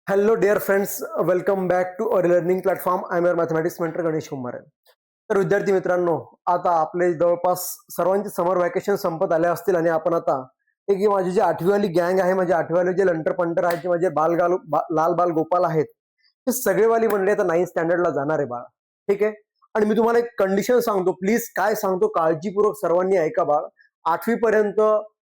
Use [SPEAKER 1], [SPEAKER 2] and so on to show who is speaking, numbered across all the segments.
[SPEAKER 1] Hello, dear friends. Welcome back to our learning platform. I am your mathematics mentor Ganesh Kumar. तर विद्यार्थी मित्रांनो, आता आपले जवळपास सर्वांचे समर व्हॅकेशन संपत आले असतील आणि आपण आता एक माझी जी आठवीवाली गँग आहे, माझे आठवीवाले जे लंटर पंटर आहेत, जे माझे लाल बाल गोपाल आहेत, ते सगळेवाली मंडळी आता 9th स्टँडर्डला जाणार आहे बाळ. ठीक आहे. आणि मी तुम्हाला एक कंडिशन सांगतो, प्लीज काय सांगतो काळजीपूर्वक सर्वांनी ऐका बाळ. 8वी पर्यंत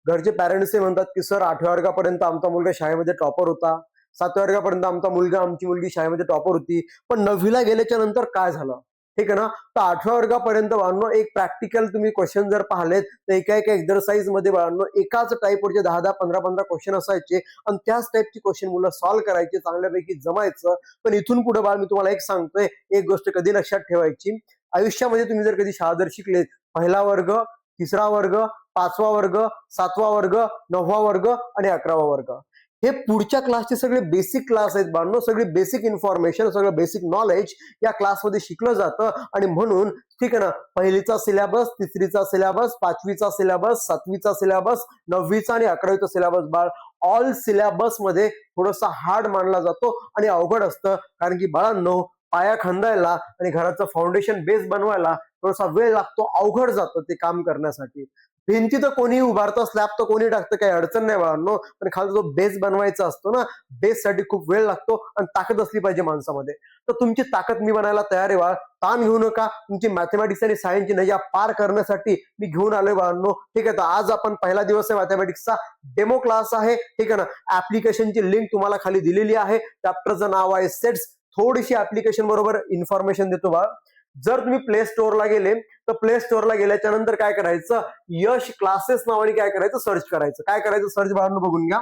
[SPEAKER 1] घरचे पॅरेंट्स म्हणतात की सर 8व्या वर्गापर्यंत आमचा मुलगा शाळेमध्ये टॉपर होता, 7व्या वर्गापर्यंत आमचा मुलगा आमची मुलगी शाळेमध्ये टॉपर होती, पण 9वीला गेल्याच्या नंतर काय झालं. ठीक आहे ना. तर 8व्या वर्गापर्यंत बाळांनो एक प्रॅक्टिकल तुम्ही क्वेश्चन जर पाहिलेत तर एका एक्झरसाइज मध्ये बाळांनो एकाच टाईपवरचे 10-10, 15-15 क्वेश्चन असायचे आणि त्याच टाईपची क्वेश्चन मुलं सॉल्व्ह करायचे, चांगल्यापैकी जमायचं. पण इथून पुढे बाळ मी तुम्हाला एक सांगतोय, एक गोष्ट कधी लक्षात ठेवायची, आयुष्यामध्ये तुम्ही जर कधी शाळा जर शिकले, पहिला वर्ग, तिसरा वर्ग, 5वा वर्ग, 7वा वर्ग, 9वा वर्ग आणि 11वा वर्ग, हे पुढच्या क्लासचे सगळे बेसिक क्लास आहेत बाळांनो. सगळे बेसिक इन्फॉर्मेशन, सगळं बेसिक नॉलेज या क्लासमध्ये शिकलं जातं. आणि म्हणून ठीक आहे ना, पहिलीचा सिलेबस, तिसरीचा सिलेबस, 5वीचा सिलेबस, 7वीचा सिलेबस, 9वीचा आणि 11वीचा सिलेबस बाळ ऑल सिलेबस मध्ये थोडासा हार्ड मानला जातो आणि अवघड असतं. कारण की बाळांनो, पाया खंदायला आणि घराचं फाउंडेशन बेस बनवायला थोडासा वेळ लागतो, अवघड जातं ते काम करण्यासाठी. भिंती तर कोणी उभारतं, स्लॅब तर कोणी टाकतं, काही अडचण नाही बाळांनो, पण खाली जो बेस बनवायचा असतो ना, बेससाठी खूप वेळ लागतो आणि ताकद असली पाहिजे माणसामध्ये. तर तुमची ताकद मी बनायला तयार आहे बाळ. ताण घेऊ नका. तुमची मॅथमॅटिक्स आणि सायन्सची नैया पार करण्यासाठी मी घेऊन आलोय बाळांनो. ठीक आहे. तर आज आपण पहिला दिवस आहे मॅथमॅटिक्सचा, डेमो क्लास आहे. ठीक आहे ना. ऍप्लिकेशनची लिंक तुम्हाला खाली दिलेली आहे. चॅप्टरचं नाव आहे सेट्स. थोडीशी ऍप्लिकेशन बरोबर इन्फॉर्मेशन देतो बाळ. जर तुम्ही प्ले स्टोअरला गेले तर प्ले स्टोअरला गेल्याच्या नंतर काय करायचं, यश क्लासेस नावाने काय करायचं, सर्च करायचं. काय करायचं, सर्च बाळांनो बघून घ्या,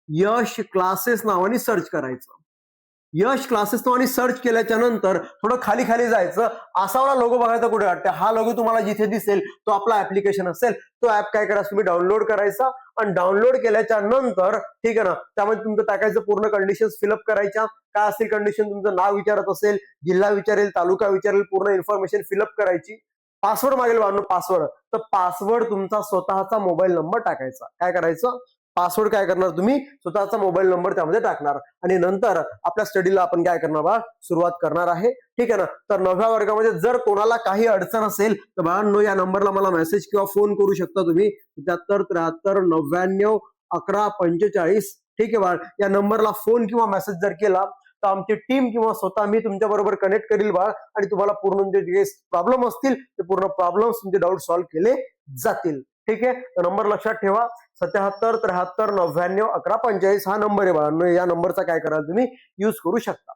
[SPEAKER 1] यश क्लासेस नावाने सर्च करायचं. यश क्लासेस नावाने सर्च केल्याच्या नंतर थोडं खाली खाली जायचं. असावाला लोगो बघायचा कुठे वाटतं, हा लोगो तुम्हाला जिथे दिसेल तो आपला ऍप्लिकेशन असेल. तो ऍप काय करायचं, तुम्ही डाउनलोड करायचा आणि डाउनलोड केल्याच्या नंतर ठीक आहे ना, त्यामध्ये तुमचं टाकायचं पूर्ण कंडिशन फिलअप करायच्या. काय असेल कंडिशन, तुमचं नाव विचारत असेल, जिल्हा विचारेल, तालुका विचारेल, पूर्ण इन्फॉर्मेशन फिलअप करायची. पासवर्ड मागेल बाळांनो, पासवर्ड. तर पासवर्ड तुमचा स्वतःचा मोबाईल नंबर टाकायचा. काय करायचं, पासवर्ड काय करणार तुम्ही, स्वतःचा मोबाईल नंबर त्यामध्ये टाकणार आणि नंतर आपल्या स्टडीला आपण काय करणार बा, सुरुवात करणार आहे. ठीक आहे ना. तर 9व्या वर्गामध्ये जर कोणाला काही अडचण असेल तर बाळांनो या नंबरला मला मेसेज किंवा फोन करू शकता तुम्ही, 77 73 99 11 45. ठीक आहे बाळ. या नंबरला फोन किंवा मेसेज जर केला तर आमची टीम किंवा स्वतः मी तुमच्या बरोबर कनेक्ट करील बाळ आणि तुम्हाला पूर्ण जे प्रॉब्लेम असतील ते पूर्ण प्रॉब्लेम, तुमचे डाऊट सॉल्व्ह केले जातील. ठीक आहे. तर नंबर लक्षात ठेवा, 77 73 99 11 45 हा नंबर आहे बाळांनो. या नंबरचा काय कराल तुम्ही यूज करू शकता.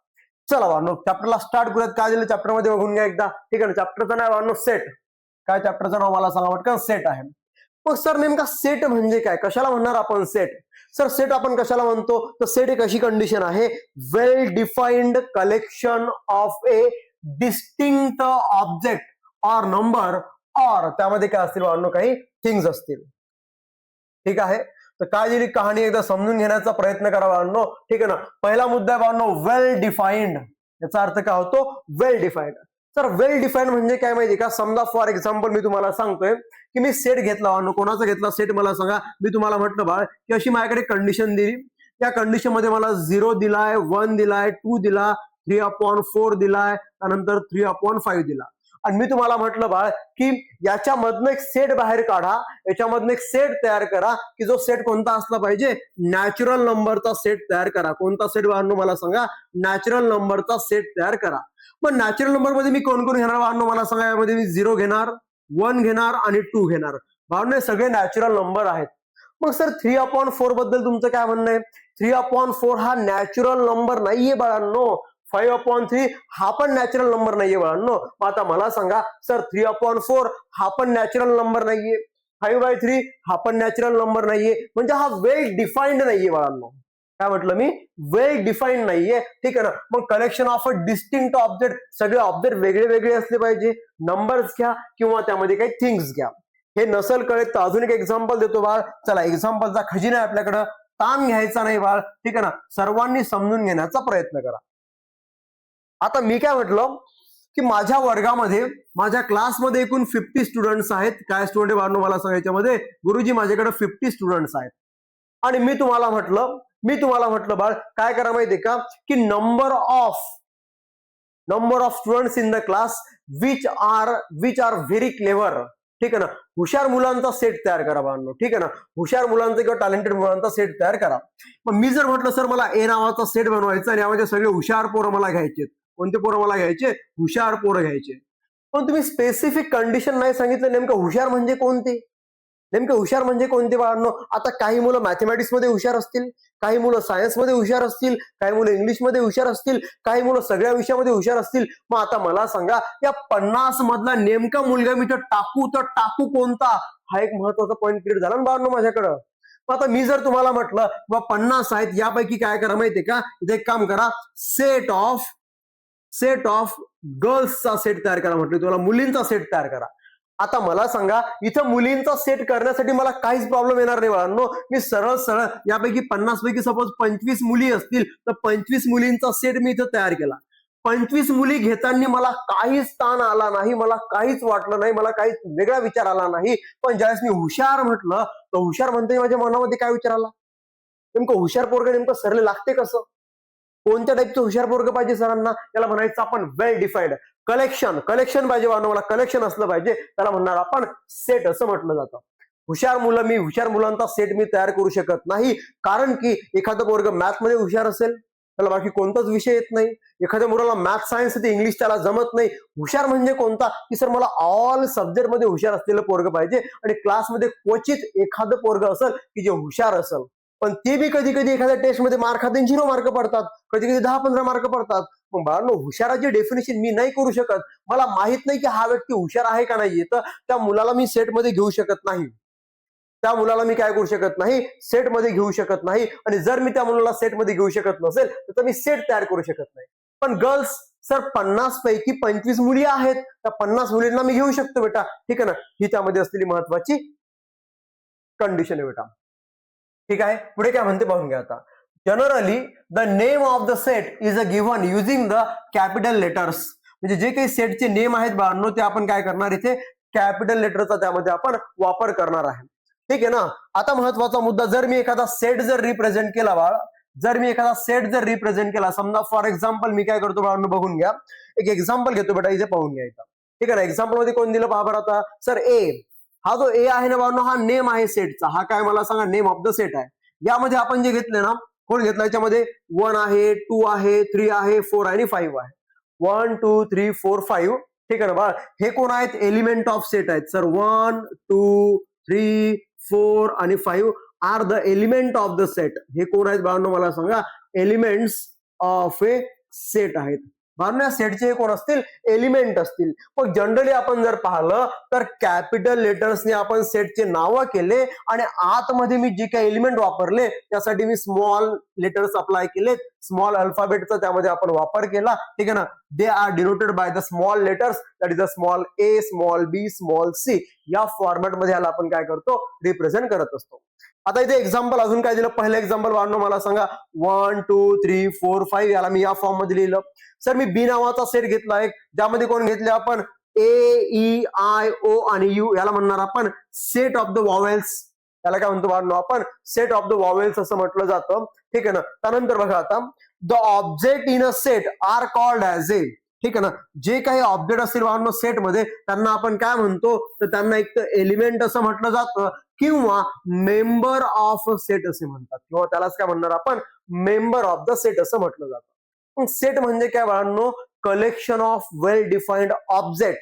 [SPEAKER 1] चला बाळांनो, चॅप्टरला स्टार्ट करूयात. काय दिलं चॅप्टर मध्ये बघून घ्या एकदा. ठीक आहे ना. चॅप्टरचं नाव बाळांनो सेट. काय चॅप्टरचं नाव मला सांगा वाटतं, सेट आहे. मग सर नेमका सेट म्हणजे काय, कशाला म्हणणार आपण सेट. सर सेट आपण कशाला म्हणतो, तर सेट एक अशी कंडिशन आहे, well defined collection of a distinct object or number, or त्यामध्ये काय असतील बाळांनो, काही थिंग्स असतील. ठीक आहे. तर काय दिली कहाणी एकदा समजून घेण्याचा प्रयत्न करा बाळांनो. ठीक आहे ना. पहिला मुद्दा आहे बाळांनो, वेल डिफाइंड. याचा अर्थ काय होतो, वेल डिफाइंड. तर वेल डिफाइंड म्हणजे काय माहिती का, समजा फॉर एक्झाम्पल मी तुम्हाला सांगतोय की मी सेट घेतला बाळांनो. कोणाचा घेतला सेट मला सांगा. मी तुम्हाला म्हटलं बाळ की अशी माझ्याकडे कंडिशन दिली, त्या कंडिशन मध्ये मला 0 दिलाय, 1 दिलाय, 2 दिला, 3/4 दिलाय, त्यानंतर 3/5 दिला. आणि मी तुम्हाला म्हटलं बाळ की याच्यामधनं एक सेट बाहेर काढा, याच्यामधनं एक सेट तयार करा की जो सेट कोणता असला पाहिजे, नॅचरल नंबरचा सेट तयार करा. कोणता सेट बाळांनो मला सांगा, नॅचरल नंबरचा सेट तयार करा. मग नॅचरल नंबर मध्ये मी कोण कोण घेणार बाळांनो मला सांगा. यामध्ये मी 0 घेणार, 1 घेणार आणि 2 घेणार. बाळांनो हे सगळे नॅचरल नंबर आहेत. मग सर 3/4 बद्दल तुमचं काय म्हणणं आहे. 3/4 हा नॅचरल नंबर नाहीये बाळांनो. 5/3 हा पण नॅचरल नंबर नाहीये बाळांनो. मग आता मला सांगा सर 3/4 हा पण नॅचरल नंबर नाहीये, 5/3 हा पण नॅचरल नंबर नाहीये, म्हणजे हा वेल डिफाईन्ड नाहीये बाळांनो. काय म्हटलं मी, वेल डिफाईन्ड नाहीये. ठीक आहे ना. मग collection of a distinct object, सगळे ऑब्जेक्ट वेगळे वेगळे असले पाहिजे. नंबर्स घ्या किंवा त्यामध्ये काही थिंग्स घ्या. हे नसल कळत तर अजून एक एक्झाम्पल देतो बाळ. चला, एक्झाम्पलचा खजिना आहे आपल्याकडं, ताण घ्यायचा नाही बाळ. ठीक आहे ना. सर्वांनी समजून घेण्याचा प्रयत्न करा. आता मी काय म्हटलं की माझ्या वर्गामध्ये, माझ्या क्लासमध्ये एकूण 50 स्टुडंट्स आहेत. काय स्टुडंट बाळांनो मला सांगायच्या मध्ये, गुरुजी माझ्याकडे 50 स्टुडंट्स आहेत. आणि मी तुम्हाला म्हटलं मी तुम्हाला म्हटलं बाळ काय करा माहितीये का की number of students in the class which are very clever, ठीक आहे ना, हुशार मुलांचा सेट तयार करा बाळांनो, ठीक आहे ना, हुशार मुलांचा किंवा टॅलेंटेड मुलांचा सेट तयार करा. मग मी जर म्हटलं सर मला ए नावाचा सेट बनवायचा आणि यामध्ये सगळे हुशार पोरं मला घ्यायचे, कोणते पोरं मला घ्यायचे, हुशार पोरं घ्यायचे, पण तुम्ही स्पेसिफिक कंडिशन नाही सांगितलं नेमकं हुशार म्हणजे कोणते, नेमकं हुशार म्हणजे कोणते बाळांनो. आता काही मुलं मॅथमॅटिक्स मध्ये हुशार असतील, काही मुलं सायन्स मध्ये हुशार असतील, काही मुलं इंग्लिश मध्ये हुशार असतील, काही मुलं सगळ्या विषयामध्ये हुशार असतील. मग आता मला सांगा या 50 मधला नेमका मुलगा मी तर टाकू कोणता, हा एक महत्वाचा पॉईंट क्लिअर झाला ना बाळांनो माझ्याकडं. मग आता मी जर तुम्हाला म्हटलं बा 50 आहेत यापैकी काय करा माहितीये का, इथे एक काम करा, सेट ऑफ गर्ल्सचा सेट तयार करा म्हटलं, तुम्हाला मुलींचा सेट तयार करा. आता मला सांगा इथं मुलींचा सेट करण्यासाठी मला काहीच प्रॉब्लेम येणार नाही बाळांनो. मी सरळ यापैकी 50 पैकी सपोज 25 मुली असतील तर 25 मुलींचा सेट मी इथं तयार केला. 25 मुली घेताना मला काहीच ताण आला नाही, मला काहीच वाटलं नाही, मला काहीच वेगळा विचार आला नाही. पण ज्यावेळेस मी हुशार म्हटलं तर हुशार म्हणते माझ्या मनामध्ये काय विचार आला, नेमकं हुशार पोरग नेमकं सरले लागते कसं, कोणत्या टाईपचं हुशार पोरग पाहिजे सरांना, त्याला म्हणायचं आपण वेल डिफाईन्ड कलेक्शन पाहिजे. मला कलेक्शन असलं पाहिजे, त्याला म्हणणार आपण सेट असं म्हटलं जातं. हुशार मुलांचा सेट मी तयार करू शकत नाही, कारण की एखादं पोरग मॅथ मध्ये हुशार असेल, त्याला बाकी कोणताच विषय येत नाही, एखाद्या मुलाला मॅथ सायन्स इंग्लिश त्याला जमत नाही. हुशार म्हणजे कोणता की सर मला ऑल सब्जेक्ट मध्ये हुशार असलेलं पोरग पाहिजे, आणि क्लासमध्ये क्वचित एखादं पोरग असेल की जे हुशार असेल, पण ते बी कधी कधी एखाद्या टेस्टमध्ये मार्क खाते 0 मार्क पडतात, कधी कधी 10-15 मार्क पडतात. मग बाळांनो हुशाराची डेफिनेशन मी नाही करू शकत, मला माहित नाही की हा व्यक्ती हुशार आहे का नाहीये, तर त्या मुलाला मी सेटमध्ये घेऊ शकत नाही, त्या मुलाला मी काय करू शकत नाही, सेटमध्ये घेऊ शकत नाही. आणि जर मी त्या मुलाला सेटमध्ये घेऊ शकत नसेल तर मी सेट तयार करू शकत नाही. पण गर्ल्स सर 50 पैकी 25 मुली आहेत, त्या 50 मुलींना मी घेऊ शकतो बेटा, ठीक आहे ना, ही त्यामध्ये असलेली महत्वाची कंडिशन आहे बेटा. ठीक आहे, पुढे काय म्हणते बघून घ्या आता. Generally the name of the set is a given using the capital letters. म्हणजे जे काही सेटचे नेम आहेत बाळांनो ते आपण काय करणार, इथे कॅपिटल लेटरचा त्यामध्ये आपण वापर करणार आहे. ठीक आहे ना. आता महत्वाचा मुद्दा, जर मी एखादा सेट जर रिप्रेझेंट केला बाळ, समजा फॉर एक्झाम्पल मी काय करतो बाळांनो बघून घ्या, एक एक्झाम्पल घेतो बेटा, इथे पाहून घ्यायचा. ठीक आहे ना. एक्झाम्पल मध्ये कोण दिलं पहा बरं आता, सर ए, हा जो ए आहे ना बाळांनो हा नेम आहे सेटचा, हा काय मला सांगा नेम ऑफ द सेट आहे. यामध्ये आपण जे घेतले ना, कोण घेतलं याच्यामध्ये 1 आहे, 2 आहे, 3 आहे, 4 आहे आणि 5 आहे. 1 2 3 4 5. ठीक आहे ना बाळ, हे कोण आहेत, एलिमेंट ऑफ सेट आहेत सर. 1 2 3 4 आणि 5 are the element of the set. हे कोण आहेत बाळांनो मला सांगा, एलिमेंट्स ऑफ ए सेट आहेत. बाळांनो या सेटचे कोण असतील, एलिमेंट असतील. मग जनरली आपण जर पाहिलं तर कॅपिटल लेटर्सने आपण सेटचे नावं केले आणि आतमध्ये मी जे काही एलिमेंट वापरले त्यासाठी मी स्मॉल लेटर्स अप्लाय केले, स्मॉल अल्फाबेटचा त्यामध्ये आपण वापर केला. ठीक आहे ना. They are denoted by the small letters, that is the small A, small B, small C. या फॉर्मॅटमध्ये ह्याला आपण काय करतो, रिप्रेझेंट करत असतो. आता इथे एक्झाम्पल अजून काय दिलं, पहिलं एक्झाम्पल वाढणं मला सांगा, 1 2 3 4 5. याला मी या फॉर्म मध्ये लिहिलं. सर मी बी नावाचा सेट घेतला एक, ज्यामध्ये कोण घेतले आपण, ए ई आय ओ आणि यू. याला म्हणणार आपण सेट ऑफ द वॉवेल्स. याला काय म्हणतो बाळांनो आपण, सेट ऑफ द वॉवेल्स असं म्हटलं जातं. ठीक आहे ना. त्यानंतर बघा आता, the object in a set are called as A. ठीक आहे ना. जे काही ऑब्जेक्ट असतील बाळांनो सेटमध्ये त्यांना आपण काय म्हणतो, तर त्यांना एक तर एलिमेंट असं म्हटलं जातं किंवा मेंबर ऑफ सेट असे म्हणतात, किंवा त्यालाच काय म्हणणार आपण, मेंबर ऑफ द सेट असं म्हटलं जातं. सेट म्हणजे काय बाळांनो, collection of well defined object.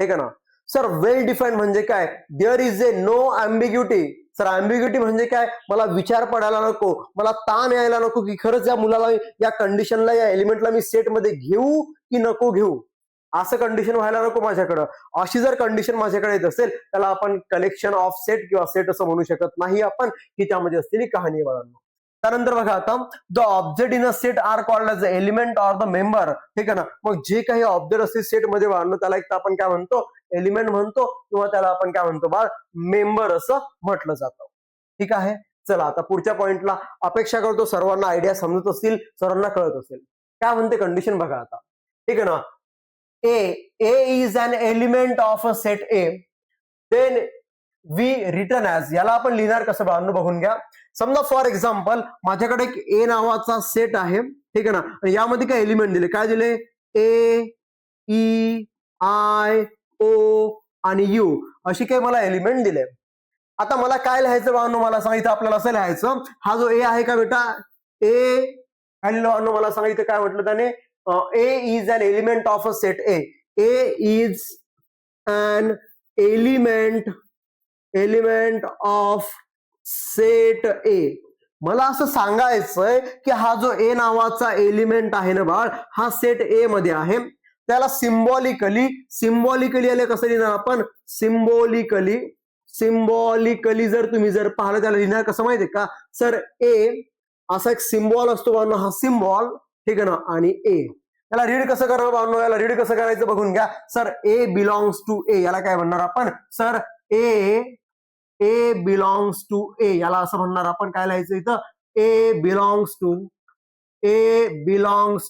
[SPEAKER 1] ठीक आहे ना. सर वेल डिफाईन्ड म्हणजे काय, there is a no ambiguity. Sir ambiguity म्हणजे काय, मला विचार पडायला नको, मला ताण यायला नको की खरंच या मुलाला, या कंडिशनला, या एलिमेंटला मी सेटमध्ये घेऊ की नको घेऊ, असं कंडिशन व्हायला नको माझ्याकडं. अशी जर कंडिशन माझ्याकडे येत असेल त्याला आपण कलेक्शन ऑफ सेट किंवा सेट असं म्हणू शकत नाही आपण, ही त्यामध्ये असलेली कहाणी बाळांनो. त्यानंतर बघा आता, the object in a set are called as element or the member. ठीक आहे ना. मग जे काही ऑब्जेक्ट असतील सेटमध्ये बाळांनो त्याला एक तर आपण काय म्हणतो, एलिमेंट म्हणतो, किंवा त्याला आपण काय म्हणतो बाळ, मेंबर असं म्हटलं जातं. ठीक आहे. चला आता पुढच्या पॉइंटला, अपेक्षा करतो सर्वांना आयडिया समजत असतील, सर्वांना कळत असेल. काय म्हणते कंडिशन बघा आता. ठीक आहे ना. A is an element of a set A, then we return as, याला आपण लिहिणार कसं बाळांनो बघून घ्या. समजा फॉर एक्झाम्पल माझ्याकडे एक ए नावाचा सेट आहे, ठीक आहे ना, आणि यामध्ये काय एलिमेंट दिले, काय दिले, ए, ई, आय, ओ आणि यू अशी काही मला एलिमेंट दिले. आता मला काय लिहायचं बाळांनो, मला सांगितलं आपल्याला असं लिहायचं, हा जो ए आहे का बेटा, ए काय लिहिलं बाळांनो, मला सांगितलं काय म्हटलं त्याने, A is an element of a set A. A is an element of set A. मला असं सांगायचंय की हा जो ए नावाचा एलिमेंट आहे ना बाळ, हा सेट ए मध्ये आहे. त्याला सिम्बॉलिकली आले कसं लिहिणार आपण, सिम्बॉलिकली जर तुम्ही जर पाहिलं त्याला लिहिणार कसं माहितीये का सर, ए असा एक सिम्बॉल असतो बाळांनो, हा सिम्बॉल, ठीक आहे ना, आणि ए याला रीड कसं करणार बाळांनो, याला रीड कसं करायचं बघून घ्या. सर ए बिलॉंग्स टू ए, याला काय म्हणणार आपण, सर ए बिलॉंग्स टू ए, याला असं म्हणणार आपण, काय लिहायचं इथं, ए बिलॉंग्स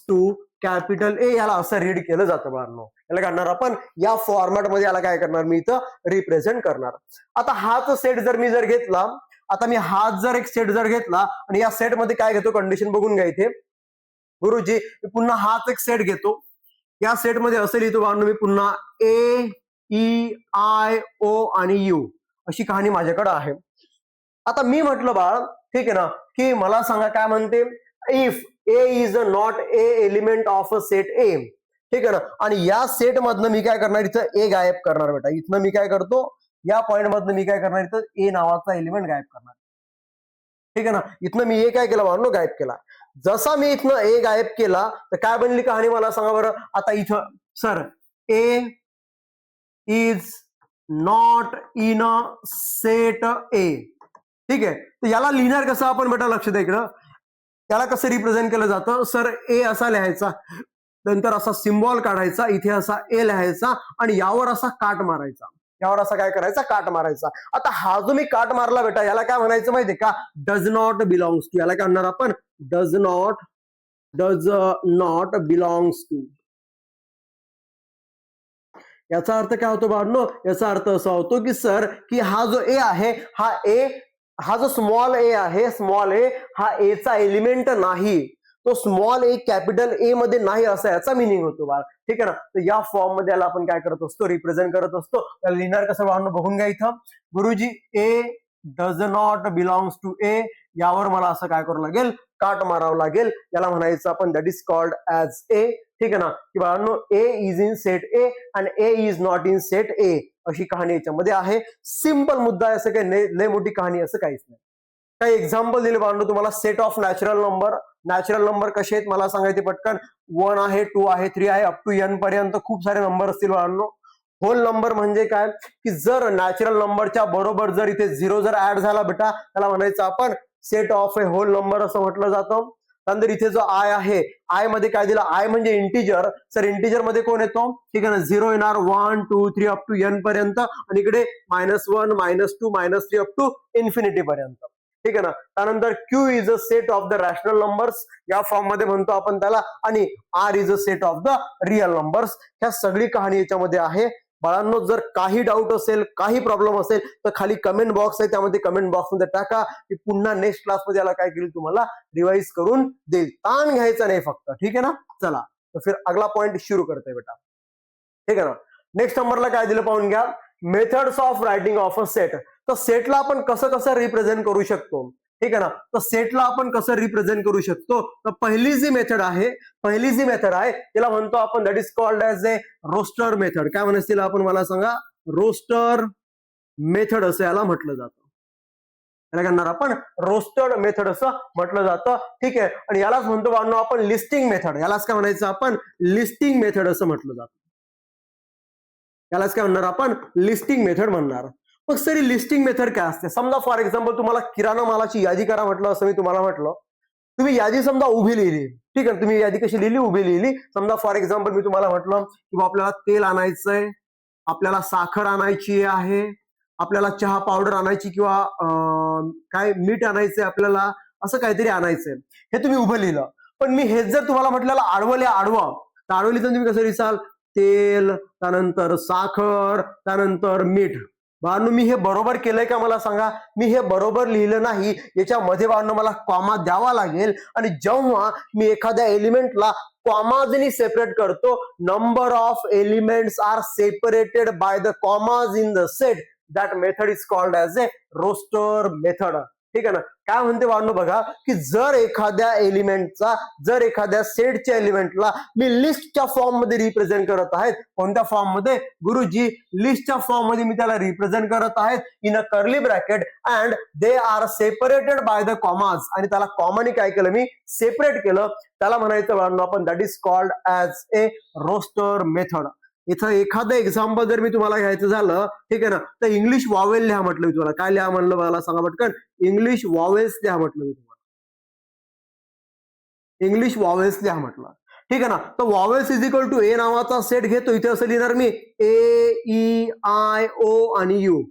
[SPEAKER 1] टू कॅपिटल ए, याला असं रीड केलं जातं बाळांनो. याला करणार आपण या फॉर्मॅटमध्ये, याला काय करणार मी इथं रिप्रेझेंट करणार. आता हाच सेट जर मी जर घेतला, आता मी हाच जर एक सेट जर घेतला आणि या सेट मध्ये काय घेतो कंडिशन बघून घ्या इथे गुरुजी, पुन्हा हाच एक सेट घेतो, या सेट मध्ये असं लिहितो बाळांनो मी पुन्हा ए, ई, आय, ओ आणि यू अशी कहाणी माझ्याकडे आहे. आता मी म्हटलं बाळ, ठीक आहे ना, की मला सांगा काय म्हणते, if A is not a element of a set ए, ठीक आहे ना, आणि या सेट मधनं मी काय करणार, इथं ए गायब करणार बेटा. इथनं मी काय करतो, या पॉइंट मधनं मी काय करणार, इथं ए नावाचा एलिमेंट गायब करणार, ठीक आहे ना. इथनं मी ए काय केला बाळांनो, गायब केला. जसा मी इथनं ए गायब केला तर काय बनली कहाणी मला सांगा बरं. आता इथं sir A is not in a set ए, ठीक आहे. तर याला लिहिणार कसं आपण बेटा, लक्ष द्या इकडं, त्याला कसं रिप्रेझेंट केलं जातं, सर ए असा लिहायचा, नंतर असा सिम्बॉल काढायचा, इथे असा ए लिहायचा आणि यावर असा काट मारायचा, यावर असा काय करायचा, काट मारायचा. आता हा जो मी काट मारला बेटा, याला काय म्हणायचं माहितीये का, डज नॉट बिलॉंग्स टू, याला काय म्हणणार आपण, डज नॉट बिलॉंग्स टू. याचा अर्थ काय होतो बाळांनो, याचा अर्थ असा होतो की सर की हा जो ए आहे, हा जो स्मॉल ए आहे, स्मॉल ए हा ए चा एलिमेंट नाही, तो स्मॉल ए कॅपिटल ए मध्ये नाही, असा याचा मिनिंग होतो बाळ, ठीक आहे ना. तर या फॉर्म मध्ये याला आपण काय करत असतो, रिप्रेझेंट करत असतो. त्याला लिहिणार कसं बाळांनो बघून घ्या इथं गुरुजी, ए डज नॉट बिलॉंग्स टू ए, यावर मला असं काय करावं लागेल, काट मारावं लागेल. याला म्हणायचं आपण that is called as A, ठीक आहे ना, की बाळांनो A is in set A आणि A is not in set A, अशी कहाणी याच्यामध्ये आहे. सिंपल मुद्दा आहे, असं काही लय मोठी कहाणी असं काहीच नाही. काही एक्झाम्पल दिले बाळांनो तुम्हाला, सेट ऑफ नॅचरल नंबर कसे आहेत मला सांगायचे पटकन, 1 आहे, 2 आहे, 3 आहे, अप टू n पर्यंत खूप सारे नंबर असतील बाळांनो. होल नंबर म्हणजे काय, की जर नॅचरल नंबरच्या बरोबर जर इथे 0 जर ऍड झाला बेटा, त्याला म्हणायचं आपण set of a whole number असं म्हटलं जातं. त्यानंतर इथे जो आय आहे, आय मध्ये काय दिलं, आय म्हणजे इंटिजर, सर इंटिजर मध्ये कोण येतो, ठीक आहे ना, 0 येणार, 1 2 3 अप टू n पर्यंत, आणि इकडे -1 -2 -3 अप टू इन्फिनिटी पर्यंत, ठीक आहे ना. त्यानंतर Q is a set of the rational numbers, या फॉर्म मध्ये म्हणतो आपण त्याला, आणि R is a set of the real numbers. ह्या सगळी कहाणी याच्यामध्ये आहे बाळांनो. जर काही डाऊट असेल, काही प्रॉब्लेम असेल तर खाली कमेंट बॉक्स आहे, त्यामध्ये कमेंट बॉक्स मध्ये टाका, की पुन्हा नेक्स्ट क्लासमध्ये याला काय केली तुम्हाला रिवाइज करून देईल. ताण घ्यायचा नाही फक्त, ठीक आहे ना. चला तर फिर अगला पॉइंट सुरू करते बेटा, ठीक आहे ना. नेक्स्ट नंबरला काय दिलं पाहून घ्या, methods of writing of a set. तर सेटला आपण कसं कसं रिप्रेझेंट करू शकतो, ठीक आहे ना. तर सेटला आपण कसं रिप्रेझेंट करू शकतो, तर पहिली जी मेथड आहे त्याला म्हणतो आपण that is called as a roster method. काय म्हणायचं तिला आपण, मला सांगा, रोस्टर मेथड असं याला म्हटलं जातं. याला करणार आपण रोस्टर्ड मेथड असं म्हटलं जातं, ठीक आहे. आणि यालाच म्हणतो बाळांनो आपण लिस्टिंग मेथड. यालाच काय म्हणायचं आपण, लिस्टिंग मेथड असं म्हटलं जातं. यालाच काय म्हणणार आपण, लिस्टिंग मेथड म्हणणार. मग सरी लिस्टिंग मेथड काय असते, समजा फॉर एक्झाम्पल तुम्हाला किराणा मालाची यादी करा म्हटलं, असं मी तुम्हाला म्हटलं, तुम्ही यादी समजा उभी लिहिली, ठीक आहे. तुम्ही यादी कशी लिहिली, उभी लिहिली. समजा फॉर एक्झाम्पल मी तुम्हाला म्हटलं की आपल्याला तेल आणायचंय, आपल्याला साखर आणायची आहे, आपल्याला चहा पावडर आणायची, किंवा काय मीठ आणायचंय आपल्याला, असं काहीतरी आणायचंय, हे तुम्ही उभं लिहिलं. पण मी हेच जर तुम्हाला म्हटलेलं आडवं, तर आडवं लिहिलं तुम्ही कसं लिहिसाल, तेल, त्यानंतर साखर, त्यानंतर मीठ, बाळांनो मी हे बरोबर केलंय का मला सांगा. मी हे बरोबर लिहिलं नाही, याच्यामध्ये बाळांनो मला कॉमा द्यावा लागेल. आणि जेव्हा मी एखाद्या एलिमेंटला कॉमाजनी सेपरेट करतो, number of elements are separated by the commas in the set, that method is called as a roster method. ठीक आहे ना. काय म्हणते बाळांनो बघा, की जर एखाद्या सेटच्या एलिमेंटला मी लिस्टच्या फॉर्म मध्ये रिप्रेझेंट करत आहेत. कोणत्या फॉर्म मध्ये गुरुजी? लिस्टच्या फॉर्म मध्ये मी त्याला रिप्रेझेंट करत आहेत in a curly bracket and they are separated by the commas. आणि त्याला कॉमाने काय केलं, मी सेपरेट केलं. त्याला म्हणायचं बाळांनो आपण that is called as a roster method. इथं एखादं एक्झाम्पल जर मी तुम्हाला घ्यायचं झालं, ठीक आहे ना, तर इंग्लिश वॉवेल लिहा म्हटलं मी तुम्हाला. काय लिहा म्हणलं मला सांगा पटकन? इंग्लिश वॉवेल्स लिहा म्हटलं मी तुम्हाला. इंग्लिश वॉवेल्स लिहा म्हटलं. ठीक आहे ना. तर वॉवेल्स इज इक्वल टू ए नावाचा सेट घेतो. इथे असं लिहिणार मी ए ई आय ओ आणि यू.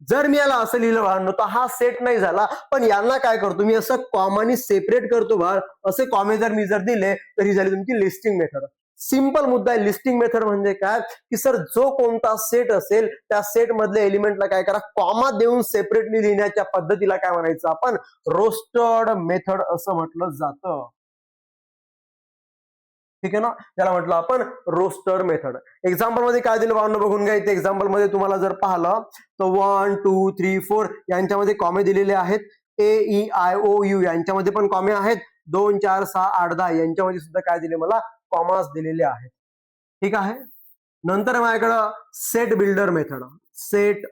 [SPEAKER 1] जर मी याला असं लिहिलं बाळांनो तर हा सेट नाही झाला. पण यांना काय करतो मी, असं कॉमानी सेपरेट करतो बाळ. असे कॉमे जर मी दिले तर ही झाली तुमची लिस्टिंग मेथड. सिंपल मुद्दा आहे. लिस्टिंग मेथड म्हणजे काय, की सर जो कोणता सेट असेल त्या सेट मधल्या एलिमेंटला काय करा, कॉमा देऊन सेपरेटली लिहिण्याच्या पद्धतीला काय म्हणायचं आपण, रोस्टर्ड मेथड असं म्हटलं जातं. ठीक आहे ना. त्याला म्हटलं आपण रोस्टर मेथड. एक्झाम्पल मध्ये काय दिलं बाळांनो बघून घ्या. इथे एक्झाम्पल मध्ये तुम्हाला जर पाहिलं तर 1 2 3 4 यांच्यामध्ये कॉमे दिलेले आहेत. ए ई आय ओ यू यांच्यामध्ये पण कॉमे आहेत. 2 4 6 8 10 यांच्यामध्ये सुद्धा काय दिले मला, कॉमास दिलेले आहेत. ठीक आहे. नंतर माझ्याकडं set builder method. Set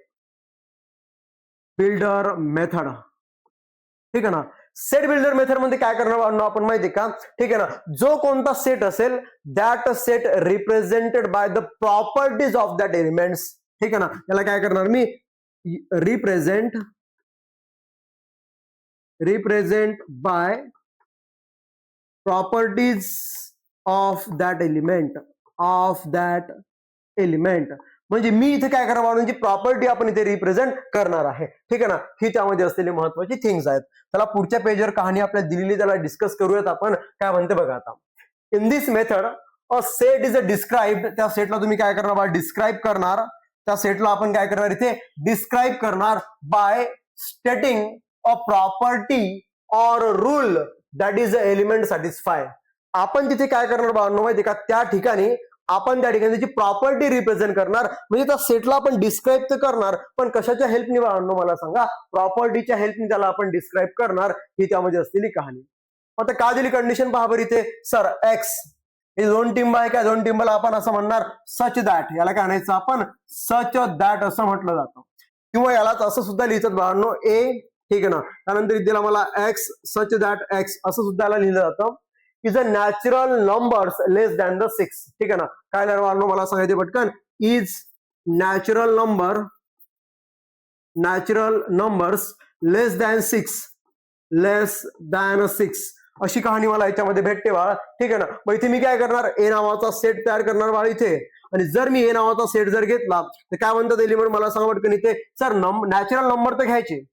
[SPEAKER 1] builder method. ठीक आहे ना. सेट बिल्डर मेथड मध्ये काय करणार आपण माहिती का, ठीक आहे ना, जो कोणता सेट असेल that set represented by the properties of that elements. ठीक आहे ना. याला काय करणार मी, represent by properties of that element. म्हणजे मी इथे काय करणार, म्हणजे प्रॉपर्टी आपण इथे रिप्रेझेंट करणार आहे. ठीक आहे ना. ही त्यामध्ये असलेली महत्वाची थिंग्स आहेत. त्याला पुढच्या पेजवर कहाणी आपल्याला दिलेली, त्याला डिस्कस करूयात आपण. काय म्हणते बघा आता. In this method a set is a described. त्या सेटला तुम्ही काय करणार, डिस्क्राईब करणार. त्या सेटला आपण काय करणार, इथे डिस्क्राईब करणार बाय स्टेटिंग अ प्रॉपर्टी और rule that is a element satisfy. आपण तिथे काय करणार बाळांनो माहिती का, त्या ठिकाणी आपण त्या ठिकाणी त्याची प्रॉपर्टी रिप्रेझेंट करणार. म्हणजे त्या सेटला आपण डिस्क्राईब तर करणार, पण कशाच्या हेल्पनी बाळांनो मला सांगा, प्रॉपर्टीच्या हेल्पनी त्याला आपण डिस्क्राईब करणार. ही त्यामध्ये असलेली कहाणी. आता का दिली कंडिशन पहा बरं इथे. सर एक्स हे दोन टिंब आहे का, दोन टिंबला आपण असं म्हणणार सच दॅट. याला काय म्हणायचं आपण, सच दॅट असं म्हटलं जातं. किंवा यालाच असं सुद्धा लिहितात बाळांनो ए. ठीक आहे ना. त्यानंतर इथे मला एक्स सच दॅट एक्स असं सुद्धा याला लिहिलं जातं. Is a natural numbers less than the 6. ठीक आहे ना. काय लिहिणार मला सांगायचे पटकन, is natural numbers less than 6 अशी कहाणी मला याच्यामध्ये भेटते बाळा. ठीक आहे ना. मग इथे मी काय करणार, ए नावाचा सेट तयार करणार बाळा इथे. आणि जर मी ए नावाचा सेट जर घेतला तर काय म्हणतात एलिमेंट मला सांगा पटकन इथे. सर नॅचरल नंबर तर घ्यायचे.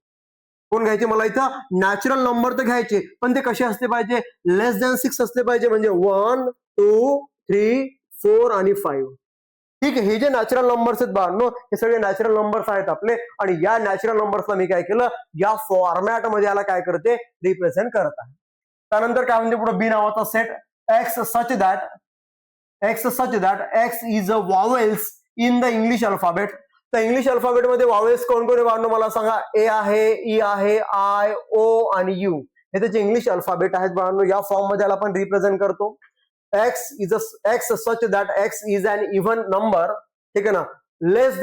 [SPEAKER 1] कोण घ्यायचे मला इथं, नॅचरल नंबर तर घ्यायचे, पण ते कसे असले पाहिजे, लेस दॅन 6 असले पाहिजे. म्हणजे 1 2 3 4 आणि 5. ठीक आहे. हे जे नॅचरल नंबर्स आहेत बाळांनो, हे सगळे नॅचरल नंबर्स आहेत आपले. आणि या नॅचरल नंबर्सला मी काय केलं, या फॉर्मॅट मध्ये याला काय करते, रिप्रेझेंट करत आहे. त्यानंतर काय म्हणते पुढे, बी नावाचा set x such that x is a vowels in the English alphabet. तर इंग्लिश अल्फाबेट मध्ये वॉवेल्स कोण कोण आहे मला सांगा. ए आहे, ई आहे, आय ओ आणि यू हे त्याचे इंग्लिश अल्फाबेट आहेत बाळांनो. या फॉर्म मध्ये आपण रिप्रेझेंट करतो. X such that x is an even number. ठीक आहे ना. लेस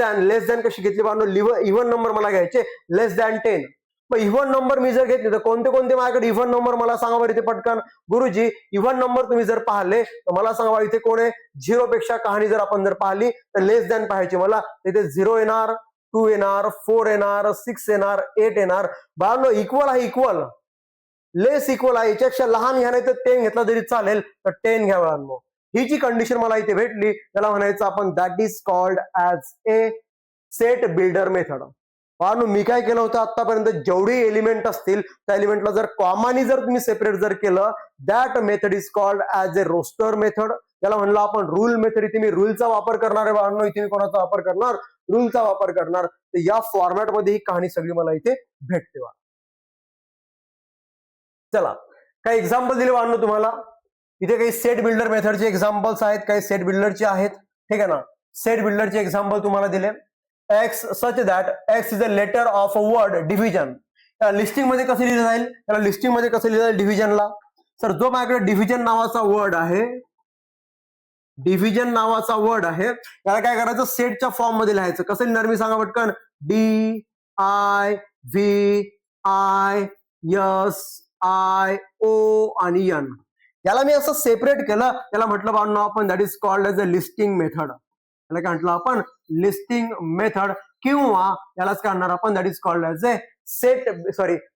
[SPEAKER 1] दॅन कशी घेतली बाळांनो, इव्हन नंबर मला घ्यायचे, लेस दॅन 10. मग इव्हन नंबर मी जर घेतले तर कोणते कोणते माझ्याकडे इव्हन नंबर मला सांगा बरं इथे पटकन. गुरुजी इव्हन नंबर तुम्ही जर पाहिले तर मला सांगा इथे कोण आहे, 0 पेक्षा कहाणी जर आपण जर पाहिली तर लेस दॅन पाहायची मला. इथे 0 येणार, 2 येणार, 4 येणार, 6 येणार, 8 येणार. बाळांनो इक्वल आहे, इक्वल लेस इक्वल आहे. याच्यापेक्षा लहान घ्या नाही तर 10 घेतला तरी चालेल, तर 10 घ्या बाळांनो. ही जी कंडिशन मला इथे भेटली त्याला म्हणायचं आपण that is called as A set builder method. बाळांनो मी काय केलं होतं आतापर्यंत, जेवढे एलिमेंट असतील त्या एलिमेंटला जर कॉमानी जर तुम्ही सेपरेट जर केलं, that method is called as a roster method. त्याला म्हणलं आपण रूल मेथड. इथे मी रूलचा वापर करणार आहे बाळांनो. इथे मी कोणाचा वापर करणार, रूलचा वापर करणार. तर या फॉर्मॅटमध्ये ही कहाणी सगळी मला इथे भेटते. चला, काही एक्झाम्पल दिले वाढणं तुम्हाला. इथे काही सेट बिल्डर मेथडचे एक्झाम्पल्स आहेत, काही सेट बिल्डरचे आहेत. ठीक आहे ना. सेट बिल्डरचे एक्झाम्पल तुम्हाला दिले. X such that x is a letter of a word division. Listing मध्ये कसं लिहिलं जाईल, त्याला लिस्टिंग मध्ये कसं लिहिलं जाईल डिव्हिजनला. सर जो माझ्याकडे डिव्हिजन नावाचा वर्ड आहे, डिव्हिजन नावाचा वर्ड आहे, त्याला काय करायचं, सेटच्या फॉर्म मध्ये लिहायचं. कसं लिहिणार मी सांगा पटकन. D I V I S I O आणि एन. याला मी असं सेपरेट केलं, त्याला म्हटलं बांधणं आपण that is called as a listing method. त्याला काय म्हटलं आपण, लिस्टिंग मेथड, किंवा यालाच काय म्हणणार आपण, that is called as a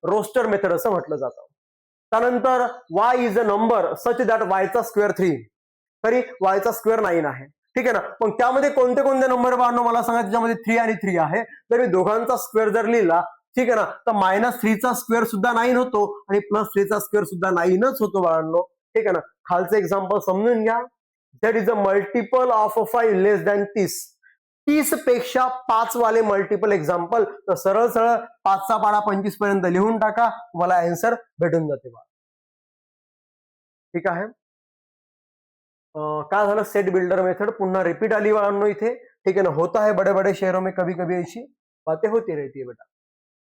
[SPEAKER 1] roster method असं म्हटलं जातं. त्यानंतर Y is a number such that वायचा स्क्वेअर 3. तरी वायचा स्क्वेअर 9 आहे. ठीक आहे ना. पण त्यामध्ये कोणते कोणते नंबर बांधणं मला सांगा, त्याच्यामध्ये 3 आणि 3 आहे. तर मी दोघांचा स्क्वेअर जर लिहिला, ठीक आहे ना, तर -3चा स्क्वेअर सुद्धा 9 होतो आणि +3चा स्क्वेअर सुद्धा 9च होतो बाळांनो. ठीक आहे ना. खालचं एक्झाम्पल समजून घ्या. That is a multiple of 5 less than 30. 30 पेक्षा 5 वाले मल्टिपल एक्झाम्पल. तर सरळ सरळ 5चा पाडा 25 पर्यंत लिहून टाका, तुम्हाला आन्सर भेटून जाते बा. ठीक आहे. काय झालं, सेट बिल्डर मेथड पुन्हा रिपीट आली बाळांनो इथे. ठीक आहे ना. होता है बड़े बड़े शहरों में कभी कभी ऐसी बातें होती रहती है बेटा.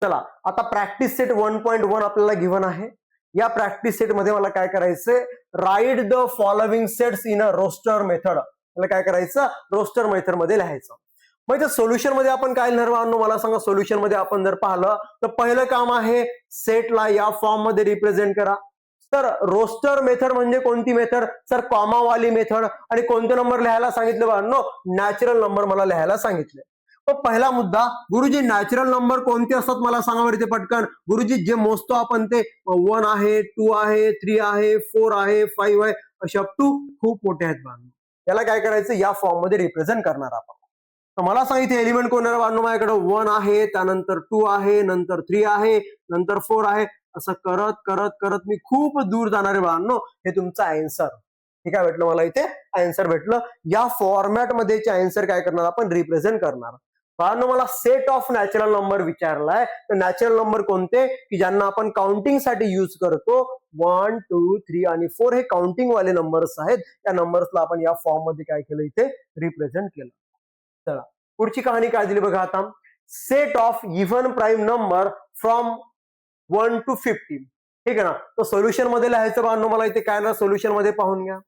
[SPEAKER 1] चला, आता प्रॅक्टिस सेट 1.1 आपल्याला गिव्हन आहे. या प्रॅक्टिस सेट मध्ये मला काय करायचंय, write the following sets in a roster method. मला काय करायचं, रोस्टर मेथड मध्ये लिहायचं. म्हणजे सोल्युशन मध्ये आपण काय लिहिणार बाळांनो, मला सांगा. सोल्युशन मध्ये आपण जर पाहिलं तर पहिलं काम आहे, सेटला या फॉर्म मध्ये रिप्रेझेंट करा. तर रोस्टर मेथड म्हणजे कोणती मेथड, सर कॉमावाली मेथड. आणि कोणते नंबर लिहायला सांगितले बाळांनो, नॅचरल नंबर मला लिहायला सांगितले. पण पहिला मुद्दा, गुरुजी नॅचरल नंबर कोणते असतात मला सांगा बरं ते पटकन. गुरुजी जे मोजतो आपण ते 1 आहे, 2 आहे, 3 आहे, 4 आहे, 5 आहे, असे अप टू खूप मोठे आहेत बाळांनो. त्याला काय करायचं, या फॉर्म मध्ये रिप्रेझेंट करणार आपण. तर मला सांग इथे एलिमेंट कोण आहे बाळांनो, माझ्याकडे 1 आहे, त्यानंतर 2 आहे, नंतर 3 आहे, नंतर 4 आहे. असं करत करत करत मी खूप दूर जाणार आहे बाळांनो. हे तुमचं आन्सर. ठीक आहे, भेटलं मला इथे आन्सर भेटलं. या फॉर्मॅट मध्ये आन्सर काय करणार आपण, रिप्रेझेंट करणार. बाळांनो मला सेट ऑफ नॅचरल नंबर विचारलाय, तर नॅचरल नंबर कोणते की ज्यांना आपण काउंटिंग साठी युज करतो. 1 2 3 आणि 4 हे काउंटिंग वाले नंबर्स आहेत. त्या नंबर्सला आपण या फॉर्म मध्ये काय केलं, इथे रिप्रेझेंट केलं. चला, पुढची कहाणी काय दिली बघा आता. Set of even prime number from 1 to 50. ठीक आहे ना. तर सोल्युशन मध्ये लिहायचं बाळांनो, मला इथे काय ना सोल्युशन मध्ये पाहून घ्या.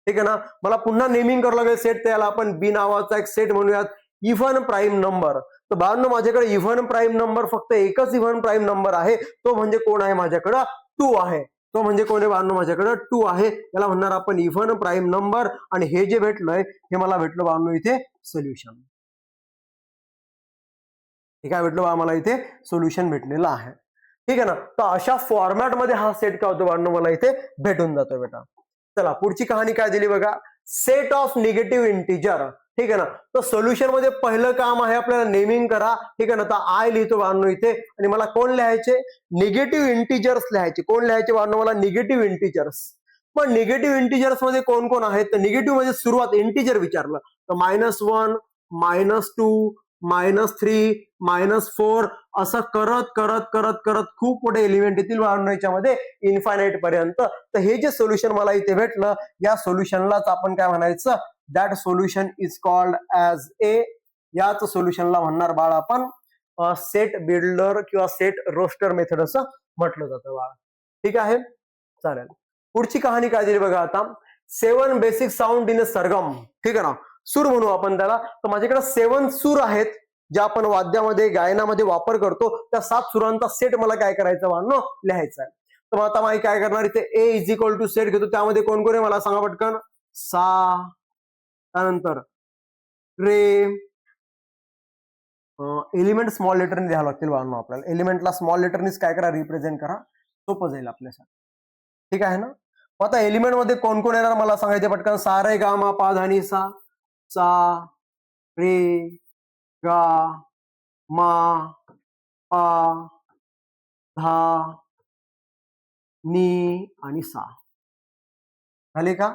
[SPEAKER 1] ठीक आहे ना. मला पुन्हा नेमिंग करावं लागेल सेट. त्याला आपण बी नावाचा एक सेट म्हणूयात, इव्हन प्राईम नंबर. तर बाळांनो माझ्याकडे इव्हन प्राईम नंबर फक्त एकच इव्हन प्राईम नंबर आहे. तो म्हणजे कोण आहे, माझ्याकडे 2 आहे. तो म्हणजे कोण आहे बाळांनो, माझ्याकडे 2 आहे. याला म्हणणार आपण इव्हन प्राईम नंबर. आणि हे जे भेटलंय हे मला भेटलं बाळांनो इथे सोल्युशन. हे काय भेटलं बा, मला इथे सोल्युशन भेटलेलं आहे. ठीक आहे ना. तर अशा फॉर्मॅट मध्ये हा सेट काय होतो बाळांनो, मला इथे भेटून जातो बेटा. चला, पुढची कहाणी काय दिली बघा. Set of negative integer. ठीक आहे ना. तर सोल्युशन मध्ये पहिलं काम आहे आपल्याला नेमिंग करा. ठीक आहे ना. तर आय लिहितो बाळांनो इथे. आणि मला कोण लिहायचे, निगेटिव्ह इंटिजर्स लिहायचे. कोण लिहायचे बाळांनो, मला निगेटिव्ह इंटिजर्स. पण निगेटिव्ह इंटिजर्स मध्ये कोण कोण आहेत, तर निगेटिव्ह मध्ये सुरुवात इंटिजर विचारलं तर -1 -2 -3 -4 असं करत करत करत करत खूप मोठे एलिमेंट येतील याच्यामध्ये इन्फायनाइट पर्यंत. तर हे जे सोल्युशन मला इथे भेटलं, या सोल्युशनलाच आपण काय म्हणायचं, that solution is called as ए. याच सोल्युशनला म्हणणार बाळ आपण सेट बिल्डर किंवा सेट रोस्टर मेथड असं म्हटलं जातं बाळ. ठीक आहे, चालेल. पुढची कहाणी काय दिली बघा आता. 7 बेसिक साऊंड इन अ सरगम. ठीक आहे ना. सूर म्हणू आपण त्याला. तर माझ्याकडे 7 सूर आहेत जे आपण वाद्यामध्ये गायनामध्ये वापर करतो. त्या 7 सुरांचा सेट मला काय करायचं बाळांनो, लिहायचा आहे. तर आता माहिती काय करणार, इथे ए इज इक्वल टू सेट घेतो. त्यामध्ये कोण कोण आहे मला सांगा पटकन. सा, त्यानंतर रे. एलिमेंट स्मॉल लेटरने लिहावं लागतील बाळांनो आपल्याला. एलिमेंटला स्मॉल लेटरनीच काय करा, रिप्रेझेंट करा, सोपं जाईल आपल्यासाठी. ठीक आहे ना. आता एलिमेंट मध्ये कोण कोण येणार मला सांगायचे पटकन. सा रे गा मा पा धा नी सा. सा रे गा मा पा धा नी आणि सा. झाले का.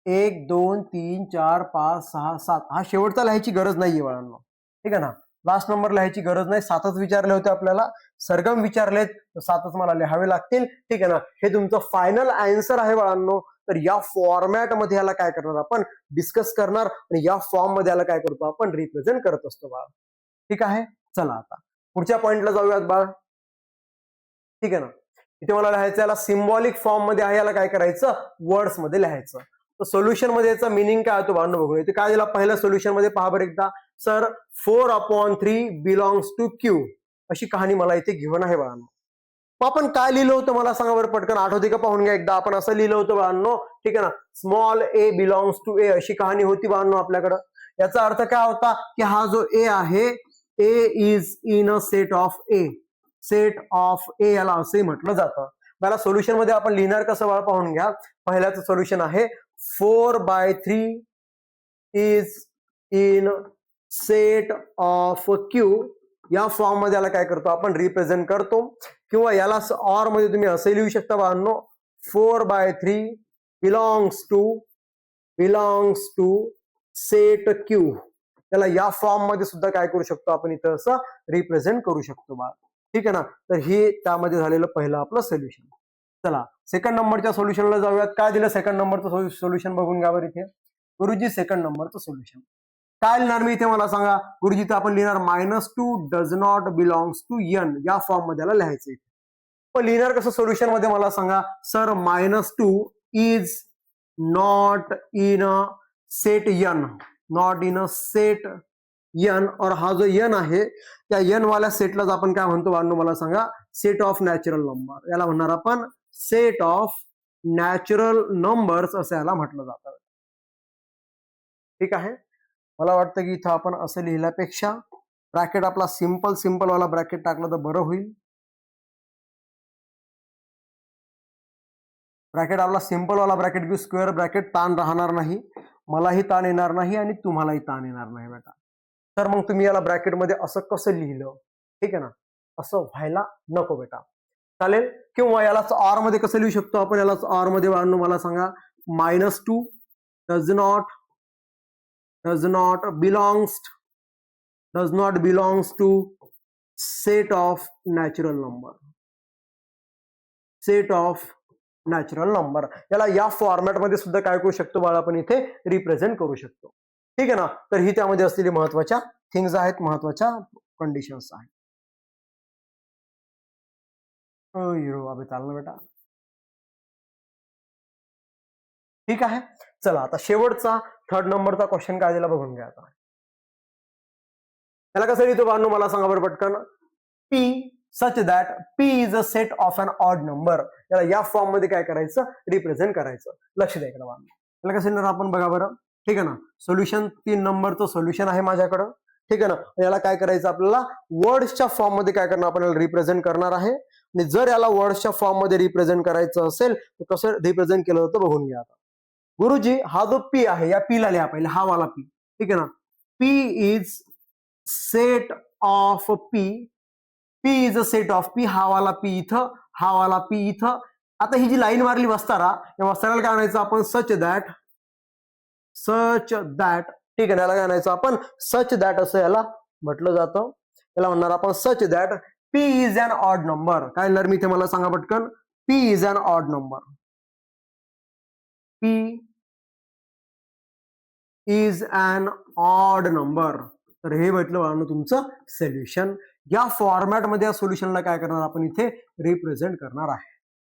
[SPEAKER 1] 1 2 3 4 5 6 7. हा शेवटचा लिहायची गरज नाहीये बाळांनो. ठीक आहे ना. लास्ट नंबर लिहायची गरज नाही, 7च विचारले होते आपल्याला, सरगम विचारलेत तर 7च मला लिहावे लागतील. ठीक आहे ना. हे तुमचं फायनल आन्सर आहे बाळांनो. तर या फॉर्मॅट मध्ये याला काय करणार आपण डिस्कस करणार आणि या फॉर्म मध्ये याला काय करतो आपण रिप्रेझेंट करत असतो बाळ. ठीक आहे. चला आता पुढच्या पॉइंटला जाऊयात बाळ. ठीक आहे ना. इथे मला लिहायचं याला सिम्बॉलिक फॉर्म मध्ये आहे, याला काय करायचं वर्ड्स मध्ये लिहायचं. तर सोल्युशन मध्ये याचा मिनिंग काय होतो बाळांनो बघूया. इथे काय दिला पहिल्या सोल्युशन मध्ये पहा बरं एकदा. सर 4/3 बिलॉंग्स टू क्यू अशी कहाणी मला इथे घेऊन आहे बाळांनो. मग आपण काय लिहिलं होतं मला सांगा बरं पटकन, आठवते का पाहून घ्या एकदा. आपण असं लिहिलं होतं बाळांनो. ठीक आहे ना. स्मॉल ए बिलॉंग्स टू ए अशी कहाणी होती बाळांनो आपल्याकडं. याचा अर्थ काय होता की हा जो ए आहे A is in a set of A. Set of A याला असंही म्हटलं जातं. मला सोल्युशन मध्ये आपण लिहिणार कसं बाळ पाहून घ्या. पहिल्याचं सोल्युशन आहे 4/3 is in set of Q. या फॉर्म मध्ये याला काय करतो आपण रिप्रेझेंट करतो. किंवा याला ऑर मध्ये तुम्ही असे लिहू शकता बाळांनो 4/3 बिलॉंग्स टू सेट क्यू. त्याला या फॉर्म मध्ये सुद्धा काय करू शकतो आपण इथं असं रिप्रेझेंट करू शकतो बाळ. ठीक आहे ना. तर हे त्यामध्ये झालेलं पहिलं आपलं सोल्युशन. चला सेकंड नंबरच्या सोल्युशनला जाऊयात. काय दिलं सेकंड नंबरचं सोल्युशन बघून घ्या बरं इथे. गुरुजी सेकंड नंबरचं सोल्युशन काय लिहिणार मी इथे मला सांगा. गुरुजी तर आपण लिहिणार -2 does not belongs to N या फॉर्म मध्ये याला लिहायचं. पण लिहिणार कसं सोल्युशन मध्ये मला सांगा. Sir -2 is not in a set N. Not in a set N. और हा जो एन आहे त्या एन वाल्या सेटलाच आपण काय म्हणतो बाळांनो मला सांगा सेट ऑफ नॅचरल नंबर. याला म्हणणार आपण सेट ऑफ नॅचरल नंबर्स असं याला म्हटलं जातं. ठीक आहे. मला वाटतं की इथं आपण असं लिहिल्यापेक्षा ब्रॅकेट आपला सिंपल वाला ब्रॅकेट टाकलं तर बरं होईल. ब्रॅकेट आपला सिंपल वाला ब्रॅकेट घेऊ. स्क्वेअर ब्रॅकेट ताण राहणार नाही, मलाही ताण येणार नाही आणि तुम्हालाही ताण येणार नाही बेटा. तर मग तुम्ही याला ब्रॅकेटमध्ये असं कसं लिहिलं. ठीक आहे ना. असं व्हायला नको बेटा. चालेल. किंवा यालाच ऑर मध्ये कसं लिहू शकतो आपण. यालाच ऑर मध्ये मला सांगा -2 does not belongs to set of natural number. Set of natural number याला या फॉर्मॅट मध्ये सुद्धा काय करू शकतो बाळा आपण इथे रिप्रेझेंट करू शकतो. ठीक आहे ना. तर ही त्यामध्ये असलेली महत्वाच्या थिंग्स आहेत, महत्वाच्या कंडिशन्स आहेत. अबे चाललं बेटा. ठीक आहे. चला आता शेवटचा थर्ड नंबरचा क्वेश्चन काय दिला बघून घ्या आता. त्याला कसं लिहितो बाळांनो मला सांगा बरं पटकन. P such that P is a set of an odd number. याला या फॉर्म मध्ये काय करायचं रिप्रेझेंट करायचं. लक्ष द्या इकडे बाळांनो. त्याला कसं लिहिणार आपण बघा बरं. ठीक आहे ना. सोल्युशन 3 नंबरचं सोल्युशन आहे माझ्याकडं. ठीक आहे ना. याला काय करायचं आपल्याला वर्ड्सच्या फॉर्म मध्ये काय करणार आपण रिप्रेझेंट करणार आहे. आणि जर याला वर्ड्सच्या फॉर्म मध्ये रिप्रेझेंट करायचं असेल तर कसं रिप्रेझेंट केलं होतं बघून घ्या आता. गुरुजी हा जो पी आहे या पी ला लिहा पहिले हा वाला पी. ठीक आहे ना. P is set of P. P is a set of P. हा वाला पी इथं, हा वाला पी इथं. आता ही जी लाईन मारली वस्तारा या वस्ताराला काय म्हणायचं आपण सच दॅट. ठीक आहे. याला काय म्हणायचं आपण सच दॅट असं याला म्हटलं जातं. याला म्हणणार आपण such that P is an odd number. काय लिहिणार मी इथे मला सांगा पटकन. P is an odd number. P is an odd number. तर हे भेटलं बाळांनो तुमचं सोल्युशन. या फॉर्मॅट मध्ये या सोल्युशनला काय करणार आपण इथे रिप्रेझेंट करणार आहे.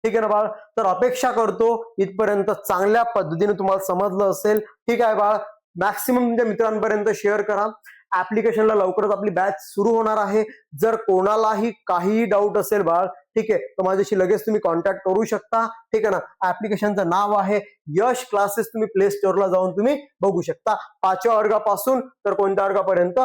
[SPEAKER 1] ठीक आहे ना बाळ. तर अपेक्षा करतो इथपर्यंत चांगल्या पद्धतीने तुम्हाला समजलं असेल. ठीक आहे बाळ. मॅक्सिमम तुमच्या मित्रांपर्यंत शेअर करा. ऍप्लिकेशनला लवकरच आपली बॅच सुरू होणार आहे. जर कोणालाही काही डाऊट असेल बाळ ठीक आहे तर माझ्याशी लगेच तुम्ही कॉन्टॅक्ट करू शकता. ठीक आहे ना. ऍप्लिकेशनचं नाव आहे यश क्लासेस. तुम्ही प्ले स्टोअरला जाऊन तुम्ही बघू शकता. 5व्या वर्गापासून तर कोणत्या वर्गापर्यंत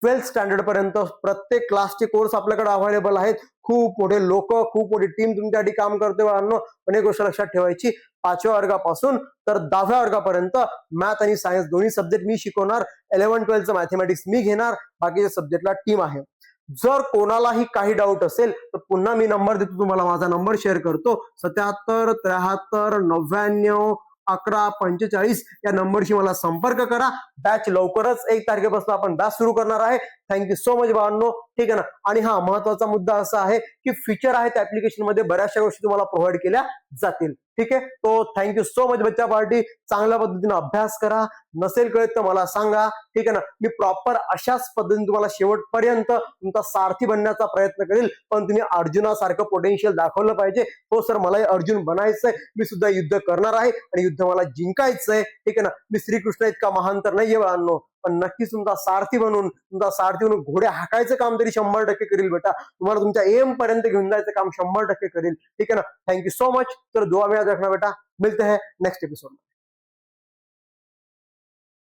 [SPEAKER 1] 12th स्टँडर्ड पर्यंत प्रत्येक क्लासचे कोर्स आपल्याकडे अवेलेबल आहेत. खूप मोठे लोक, खूप मोठी टीम तुमच्यासाठी काम करते बाळांनो. पण एक गोष्ट लक्षात ठेवायची 5व्या वर्गापासून तर 10व्या वर्गापर्यंत मॅथ आणि सायन्स दोन्ही सब्जेक्ट मी शिकवणार. 11-12चं मॅथमॅटिक्स मी घेणार. बाकीच्या सब्जेक्टला टीम आहे. जर कोणालाही काही डाऊट असेल तर पुन्हा मी नंबर देतो तुम्हाला. माझा नंबर शेअर करतो 77 73 99 11:45 या नंबरशी मला संपर्क करा. बॅच लवकरच 1 तारखेपासून आपण बॅच सुरू करणार आहे. थँक्यू सो मच भावांनो. ठीक आहे ना. आणि हा महत्वाचा मुद्दा असा आहे की फीचर आहेत ऍप्लिकेशन मध्ये बऱ्याचशा गोष्टी तुम्हाला प्रोव्हाइड केल्या जातील. ठीक आहे. तो थँक्यू सो मच बच्चा पार्टी. चांगल्या पद्धतीने अभ्यास करा. नसेल कळत तर मला सांगा. ठीक आहे ना. मी प्रॉपर अशाच पद्धतीने तुम्हाला शेवटपर्यंत तुमचा सारथी बनण्याचा प्रयत्न करेल. पण तुम्ही अर्जुनासारखं पोटेन्शियल दाखवलं पाहिजे. हो सर मलाही अर्जुन बनायचंय. मी सुद्धा युद्ध करणार आहे आणि युद्ध मला जिंकायचंय. ठीक आहे ना. मी श्रीकृष्ण इतका महान तर नाहीये बाळांनो. पण नक्कीच तुमचा सारथी बनून घोडे हाकायचं काम तरी 100% करील बेटा. तुम्हाला तुमच्या एम पर्यंत घेऊन जायचं काम 100% करेल. ठीक है ना. Thank you so much. तर दुआ में याद रखना बेटा. मिलते हैं नेक्स्ट एपिसोड में.